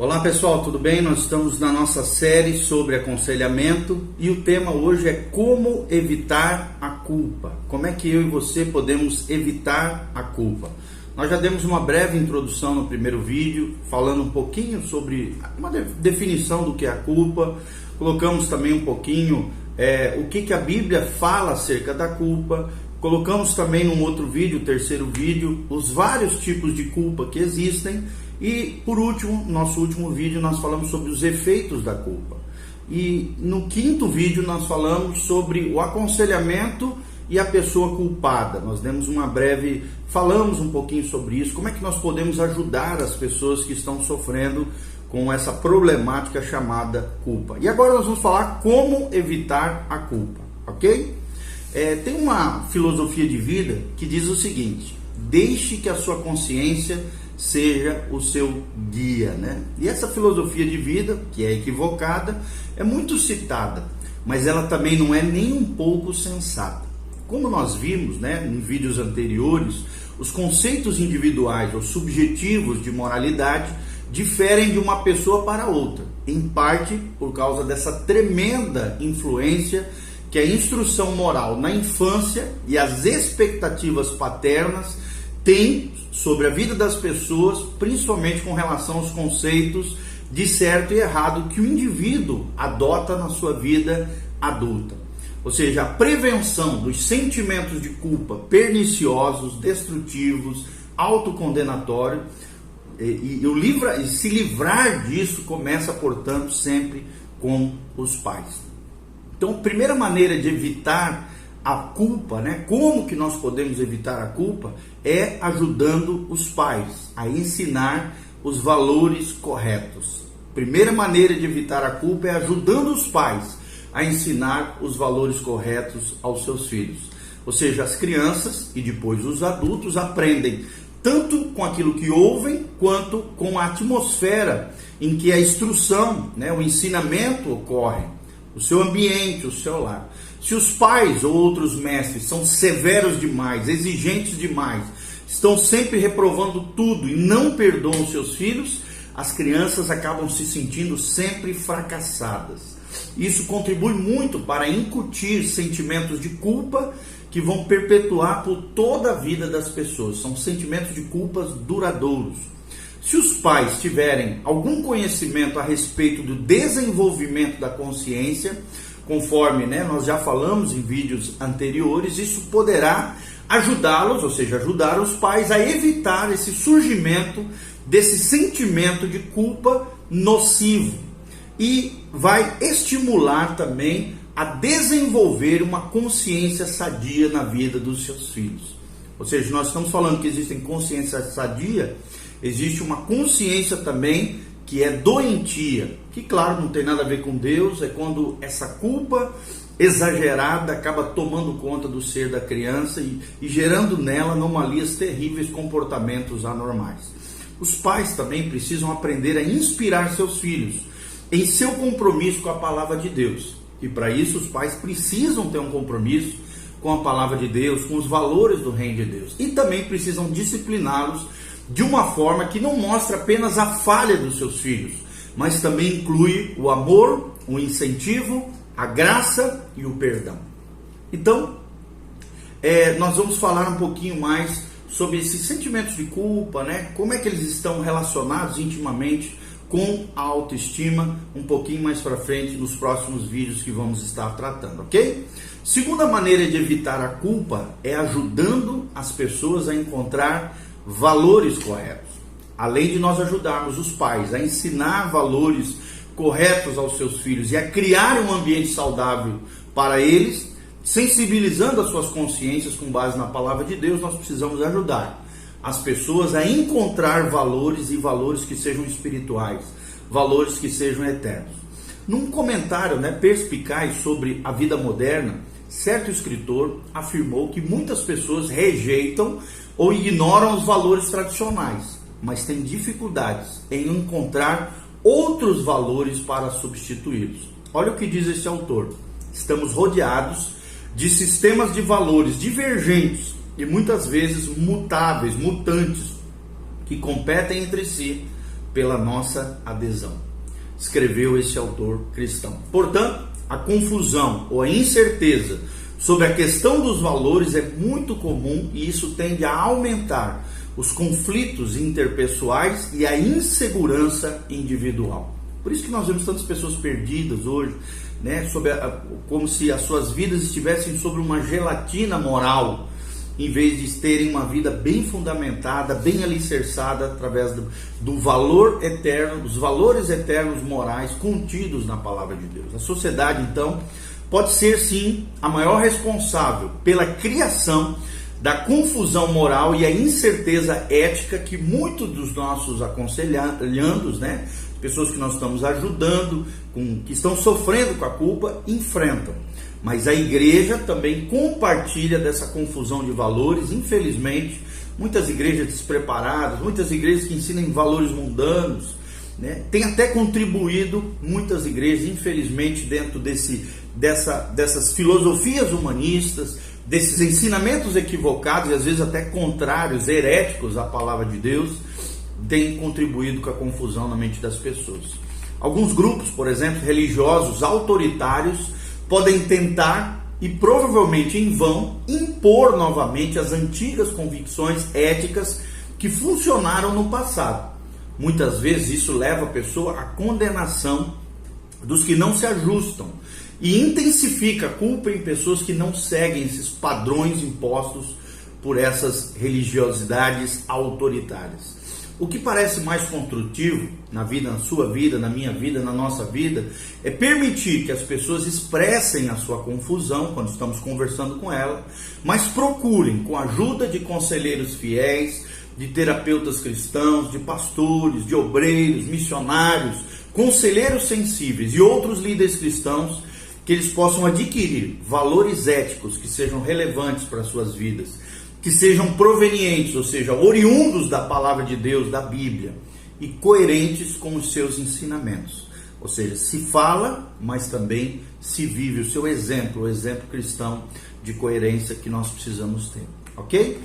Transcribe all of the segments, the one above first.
Olá pessoal, tudo bem? Nós estamos na nossa série sobre aconselhamento e o tema hoje é como evitar a culpa. Como é que eu e você podemos evitar a culpa? Nós já demos uma breve introdução no primeiro vídeo, falando um pouquinho sobre uma definição do que é a culpa. Colocamos também um pouquinho o que a Bíblia fala acerca da culpa. Colocamos também num outro vídeo, o terceiro vídeo, os vários tipos de culpa que existem. E por último, nosso último vídeo, nós falamos sobre os efeitos da culpa. E no quinto vídeo nós falamos sobre o aconselhamento e a pessoa culpada. Nós demos falamos um pouquinho sobre isso, como é que nós podemos ajudar as pessoas que estão sofrendo com essa problemática chamada culpa. E agora nós vamos falar como evitar a culpa, ok? Tem uma filosofia de vida que diz o seguinte: deixe que a sua consciência seja o seu guia, né? E essa filosofia de vida, que é equivocada, é muito citada, mas ela também não é nem um pouco sensata. Como nós vimos, né, em vídeos anteriores, os conceitos individuais ou subjetivos de moralidade diferem de uma pessoa para outra, em parte por causa dessa tremenda influência que a instrução moral na infância e as expectativas paternas têm sobre a vida das pessoas, principalmente com relação aos conceitos de certo e errado que o indivíduo adota na sua vida adulta. Ou seja, a prevenção dos sentimentos de culpa perniciosos, destrutivos, autocondenatórios, e se livrar disso começa, portanto, sempre com os pais. Então, a primeira maneira de evitar a culpa, né? Como que nós podemos evitar a culpa? É ajudando os pais a ensinar os valores corretos. Primeira maneira de evitar a culpa é ajudando os pais a ensinar os valores corretos aos seus filhos. Ou seja, as crianças e depois os adultos aprendem tanto com aquilo que ouvem, quanto com a atmosfera em que a instrução, né, o ensinamento ocorre, o seu ambiente, o seu lar. Se os pais ou outros mestres são severos demais, exigentes demais, estão sempre reprovando tudo e não perdoam seus filhos, as crianças acabam se sentindo sempre fracassadas. Isso contribui muito para incutir sentimentos de culpa que vão perpetuar por toda a vida das pessoas. São sentimentos de culpas duradouros. Se os pais tiverem algum conhecimento a respeito do desenvolvimento da consciência, conforme, né, nós já falamos em vídeos anteriores, isso poderá ajudá-los, ou seja, ajudar os pais a evitar esse surgimento desse sentimento de culpa nocivo e vai estimular também a desenvolver uma consciência sadia na vida dos seus filhos. Ou seja, nós estamos falando que existe consciência sadia, existe uma consciência também que é doentia, que claro não tem nada a ver com Deus, é quando essa culpa exagerada acaba tomando conta do ser da criança e gerando nela anomalias terríveis, comportamentos anormais. Os pais também precisam aprender a inspirar seus filhos em seu compromisso com a palavra de Deus. E para isso os pais precisam ter um compromisso com a palavra de Deus, com os valores do reino de Deus. E também precisam discipliná-los de uma forma que não mostra apenas a falha dos seus filhos, mas também inclui o amor, o incentivo, a graça e o perdão. Então, nós vamos falar um pouquinho mais sobre esses sentimentos de culpa, né? Como é que eles estão relacionados intimamente com a autoestima, um pouquinho mais para frente nos próximos vídeos que vamos estar tratando, ok? Segunda maneira de evitar a culpa é ajudando as pessoas a encontrar valores corretos. Além de nós ajudarmos os pais a ensinar valores corretos aos seus filhos e a criar um ambiente saudável para eles, sensibilizando as suas consciências com base na palavra de Deus, nós precisamos ajudar as pessoas a encontrar valores e valores que sejam espirituais, valores que sejam eternos. Num comentário, perspicaz sobre a vida moderna, certo escritor afirmou que muitas pessoas rejeitam ou ignoram os valores tradicionais, mas têm dificuldades em encontrar outros valores para substituí-los. Olha o que diz esse autor: estamos rodeados de sistemas de valores divergentes e muitas vezes mutáveis, mutantes, que competem entre si pela nossa adesão, escreveu esse autor cristão. Portanto, a confusão ou a incerteza sobre a questão dos valores é muito comum e isso tende a aumentar os conflitos interpessoais e a insegurança individual. Por isso que nós vemos tantas pessoas perdidas hoje, né, como se as suas vidas estivessem sobre uma gelatina moral, em vez de terem uma vida bem fundamentada, bem alicerçada através do valor eterno, dos valores eternos morais contidos na palavra de Deus. A sociedade, então, pode ser sim a maior responsável pela criação da confusão moral e a incerteza ética que muitos dos nossos aconselhandos, né, pessoas que nós estamos ajudando, que estão sofrendo com a culpa, enfrentam. Mas a igreja também compartilha dessa confusão de valores. Infelizmente, muitas igrejas despreparadas, muitas igrejas que ensinam valores mundanos, né, tem até contribuído, muitas igrejas, infelizmente, dentro dessas filosofias humanistas, desses ensinamentos equivocados e às vezes até contrários, heréticos à palavra de Deus, tem contribuído com a confusão na mente das pessoas. Alguns grupos, por exemplo, religiosos autoritários, podem tentar, e provavelmente em vão, impor novamente as antigas convicções éticas que funcionaram no passado. Muitas vezes isso leva a pessoa à condenação dos que não se ajustam e intensifica a culpa em pessoas que não seguem esses padrões impostos por essas religiosidades autoritárias. O que parece mais construtivo na vida, na sua vida, na minha vida, na nossa vida, é permitir que as pessoas expressem a sua confusão quando estamos conversando com ela, mas procurem, com a ajuda de conselheiros fiéis, de terapeutas cristãos, de pastores, de obreiros, missionários, conselheiros sensíveis e outros líderes cristãos, que eles possam adquirir valores éticos que sejam relevantes para as suas vidas, que sejam provenientes, ou seja, oriundos da palavra de Deus, da Bíblia, e coerentes com os seus ensinamentos. Ou seja, se fala, mas também se vive o seu exemplo, o exemplo cristão de coerência que nós precisamos ter, ok?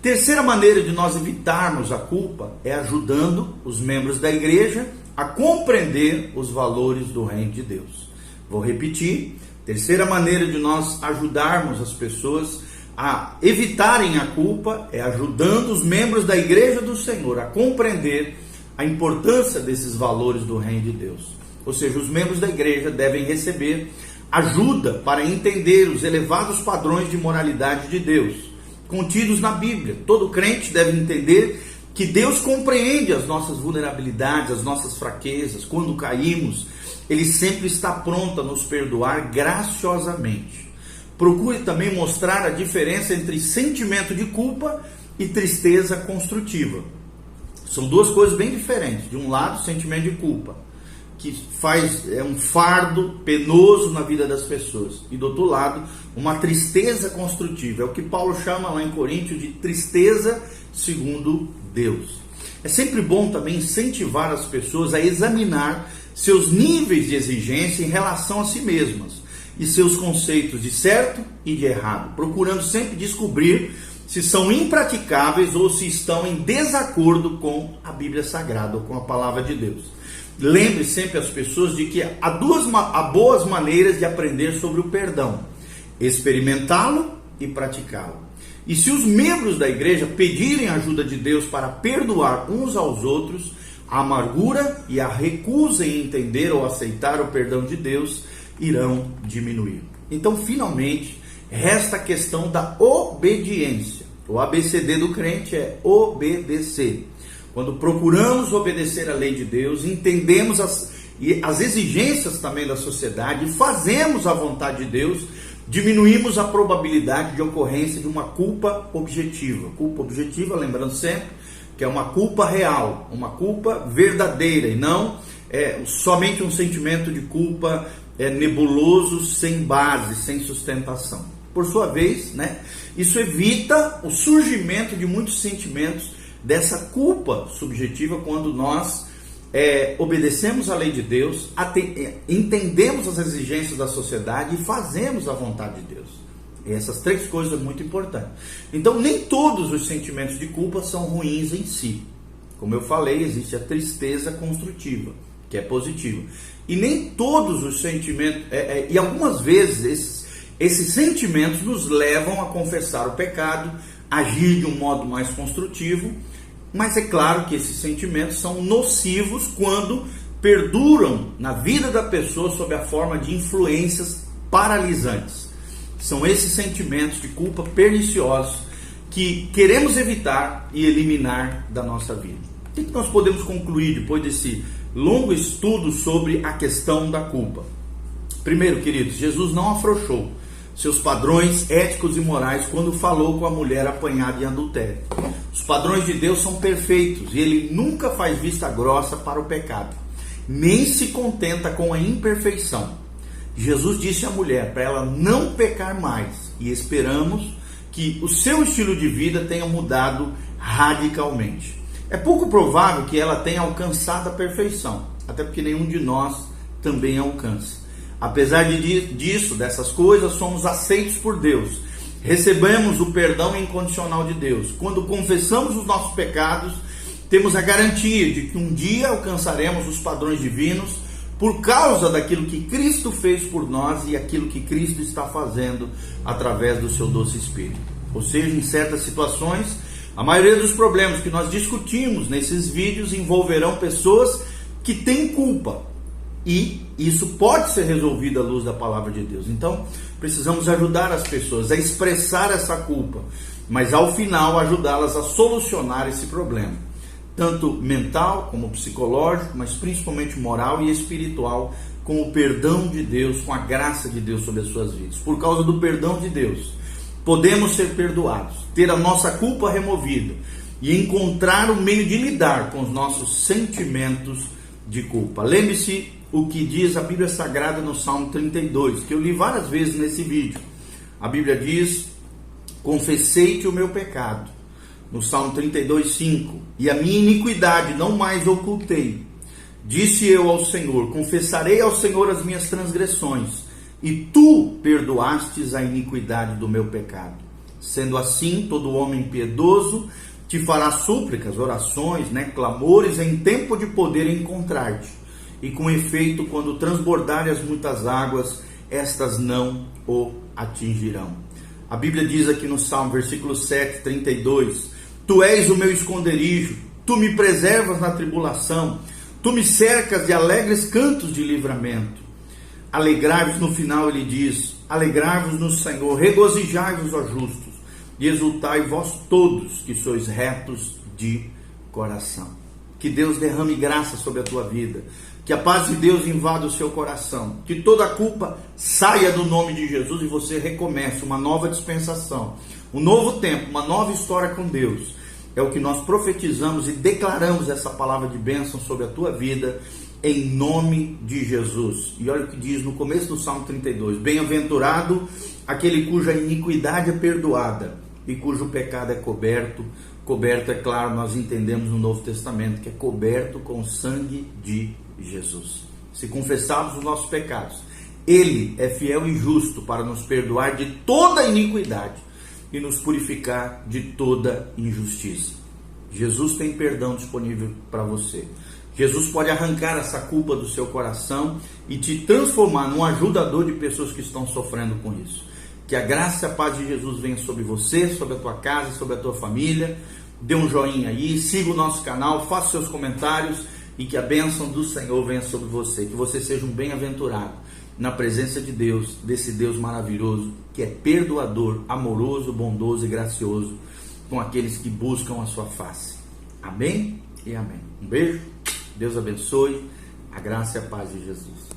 Terceira maneira de nós evitarmos a culpa é ajudando os membros da igreja a compreender os valores do reino de Deus. Vou repetir, terceira maneira de nós ajudarmos as pessoas a evitarem a culpa é ajudando os membros da igreja do Senhor a compreender a importância desses valores do reino de Deus. Ou seja, os membros da igreja devem receber ajuda para entender os elevados padrões de moralidade de Deus, contidos na Bíblia. Todo crente deve entender que Deus compreende as nossas vulnerabilidades, as nossas fraquezas. Quando caímos, Ele sempre está pronto a nos perdoar graciosamente. Procure também mostrar a diferença entre sentimento de culpa e tristeza construtiva. São duas coisas bem diferentes. De um lado, sentimento de culpa, que é um fardo penoso na vida das pessoas. E do outro lado, uma tristeza construtiva. É o que Paulo chama lá em Coríntios de tristeza segundo Deus. É sempre bom também incentivar as pessoas a examinar seus níveis de exigência em relação a si mesmas e seus conceitos de certo e de errado, procurando sempre descobrir se são impraticáveis ou se estão em desacordo com a Bíblia Sagrada ou com a Palavra de Deus. Lembre sempre as pessoas de que há boas maneiras de aprender sobre o perdão: experimentá-lo e praticá-lo. E se os membros da igreja pedirem a ajuda de Deus para perdoar uns aos outros, a amargura e a recusa em entender ou aceitar o perdão de Deus irão diminuir. Então, finalmente, resta a questão da obediência. O ABCD do crente é obedecer. Quando procuramos obedecer a lei de Deus, entendemos as exigências também da sociedade e fazemos a vontade de Deus, diminuímos a probabilidade de ocorrência de uma culpa objetiva. Culpa objetiva, lembrando sempre, que é uma culpa real, uma culpa verdadeira e não somente um sentimento de culpa nebuloso, sem base, sem sustentação. Por sua vez, isso evita o surgimento de muitos sentimentos dessa culpa subjetiva quando nós obedecemos a lei de Deus, entendemos as exigências da sociedade e fazemos a vontade de Deus. E essas três coisas são muito importantes. Então, nem todos os sentimentos de culpa são ruins em si. Como eu falei, existe a tristeza construtiva, que é positiva. E nem todos os sentimentos, e algumas vezes esses sentimentos nos levam a confessar o pecado, agir de um modo mais construtivo, mas é claro que esses sentimentos são nocivos quando perduram na vida da pessoa sob a forma de influências paralisantes. São esses sentimentos de culpa perniciosos que queremos evitar e eliminar da nossa vida. O que nós podemos concluir depois desse longo estudo sobre a questão da culpa? Primeiro, queridos, Jesus não afrouxou seus padrões éticos e morais quando falou com a mulher apanhada em adultério. Os padrões de Deus são perfeitos e Ele nunca faz vista grossa para o pecado, nem se contenta com a imperfeição. Jesus disse à mulher para ela não pecar mais, e esperamos que o seu estilo de vida tenha mudado radicalmente. É pouco provável que ela tenha alcançado a perfeição, até porque nenhum de nós também alcança. Apesar disso, dessas coisas, somos aceitos por Deus. Recebemos o perdão incondicional de Deus. Quando confessamos os nossos pecados, temos a garantia de que um dia alcançaremos os padrões divinos por causa daquilo que Cristo fez por nós e aquilo que Cristo está fazendo através do seu doce Espírito. Ou seja, em certas situações, a maioria dos problemas que nós discutimos nesses vídeos envolverão pessoas que têm culpa. E isso pode ser resolvido à luz da palavra de Deus. Então, precisamos ajudar as pessoas a expressar essa culpa, mas ao final ajudá-las a solucionar esse problema, tanto mental como psicológico, mas principalmente moral e espiritual, com o perdão de Deus, com a graça de Deus sobre as suas vidas. Por causa do perdão de Deus, podemos ser perdoados, ter a nossa culpa removida e encontrar o meio de lidar com os nossos sentimentos de culpa. Lembre-se o que diz a Bíblia Sagrada no Salmo 32, que eu li várias vezes nesse vídeo. A Bíblia diz: confessei-te o meu pecado, no Salmo 32:5, e a minha iniquidade não mais ocultei. Disse eu ao Senhor: confessarei ao Senhor as minhas transgressões, e tu perdoastes a iniquidade do meu pecado. Sendo assim, todo homem piedoso te fará súplicas, orações, clamores em tempo de poder encontrar-te. E com efeito, quando transbordarem as muitas águas, estas não o atingirão. A Bíblia diz aqui no Salmo, versículo 7, 32, tu és o meu esconderijo, tu me preservas na tribulação, tu me cercas de alegres cantos de livramento. Alegrai-vos, no final ele diz, alegrai-vos no Senhor, regozijai-vos, ó justos, e exultai vós todos que sois retos de coração. Que Deus derrame graça sobre a tua vida, que a paz de Deus invada o seu coração, que toda a culpa saia do nome de Jesus e você recomece uma nova dispensação, um novo tempo, uma nova história com Deus. É o que nós profetizamos e declaramos essa palavra de bênção sobre a tua vida, em nome de Jesus. E olha o que diz no começo do Salmo 32, bem-aventurado aquele cuja iniquidade é perdoada e cujo pecado é coberto. Coberto, é claro, nós entendemos no Novo Testamento, que é coberto com o sangue de Jesus. Se confessarmos os nossos pecados, Ele é fiel e justo para nos perdoar de toda iniquidade e nos purificar de toda injustiça. Jesus tem perdão disponível para você. Jesus pode arrancar essa culpa do seu coração e te transformar num ajudador de pessoas que estão sofrendo com isso. Que a graça e a paz de Jesus venha sobre você, sobre a tua casa, sobre a tua família. Dê um joinha aí, siga o nosso canal, faça seus comentários e que a bênção do Senhor venha sobre você. Que você seja um bem-aventurado na presença de Deus, desse Deus maravilhoso, que é perdoador, amoroso, bondoso e gracioso com aqueles que buscam a sua face. Amém e amém. Um beijo, Deus abençoe, a graça e a paz de Jesus.